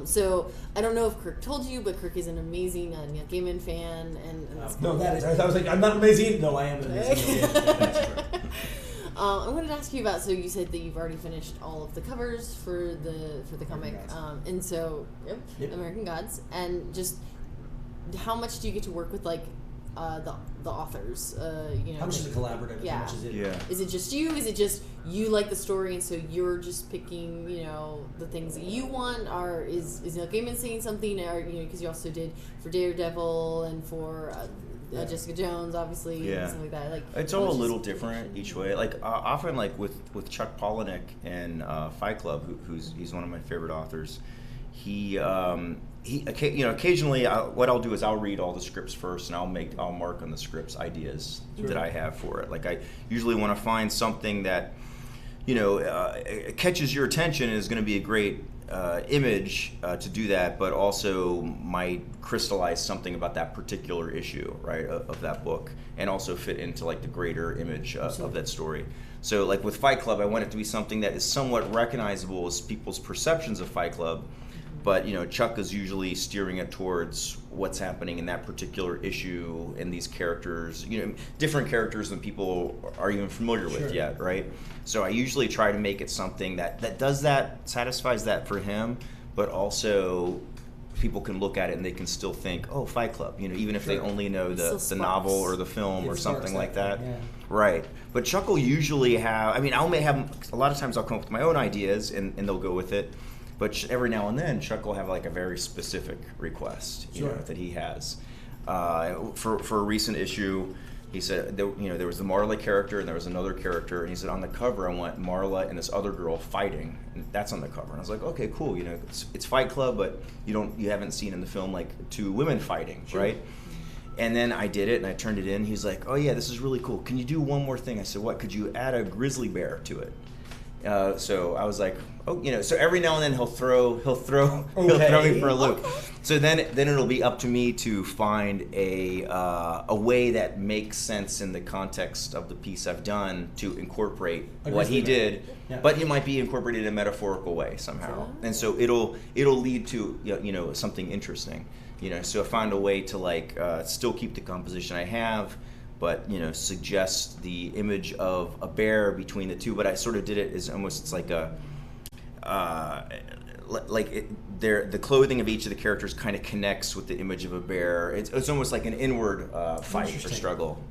So I don't know if Kirk told you, but Kirk is an amazing Neil Gaiman fan, and that's no, that is. I was like, I'm not amazing. No, I am an amazing Neil Gaiman fan. That's true. I wanted to ask you about. So you said that you've already finished all of the covers for the comic, and so American Gods, and just how much do you get to work with like the authors? How much is it collaborative? Yeah. How much is it? Yeah. Is it just you? Is it just you like the story, and so you're just picking, the things that you want? Or is Neil Gaiman saying something? Or because you also did for Daredevil and for Jessica Jones, obviously, and stuff like that. Like it's all a little different each way. Like often, like with Chuck Palahniuk and Fight Club, he's one of my favorite authors. He occasionally what I'll do is I'll read all the scripts first, and I'll mark on the scripts ideas that I have for it. Like I usually want to find something that catches your attention and is going to be a great image to do that, but also might crystallize something about that particular issue, right, of that book, and also fit into like the greater image of that story. So like with Fight Club, I want it to be something that is somewhat recognizable as people's perceptions of Fight Club. But Chuck is usually steering it towards what's happening in that particular issue and these characters, different characters than people are even familiar with yet, right? So I usually try to make it something that does that, satisfies that for him, but also people can look at it and they can still think, oh, Fight Club, even if they only know the novel or the film or something like that. Yeah. Right. But Chuck will usually have, a lot of times I'll come up with my own ideas and they'll go with it. But every now and then, Chuck will have like a very specific request, that he has. For a recent issue, he said, there was the Marla character and there was another character, and he said on the cover I want Marla and this other girl fighting, and that's on the cover. And I was like, okay, cool. It's Fight Club, but you haven't seen in the film like two women fighting, right? And then I did it and I turned it in. He's like, oh yeah, this is really cool. Can you do one more thing? I said, what? Could you add a grizzly bear to it? So I was like, so every now and then he'll throw me for a loop. So then it'll be up to me to find a way that makes sense in the context of the piece I've done to incorporate what he did, but he might be incorporated in a metaphorical way somehow. And so it'll lead to something interesting. So I found a way to like still keep the composition I have, but suggest the image of a bear between the two. But I sort of did it as almost, it's like the clothing of each of the characters kind of connects with the image of a bear. It's almost like an inward fight or struggle.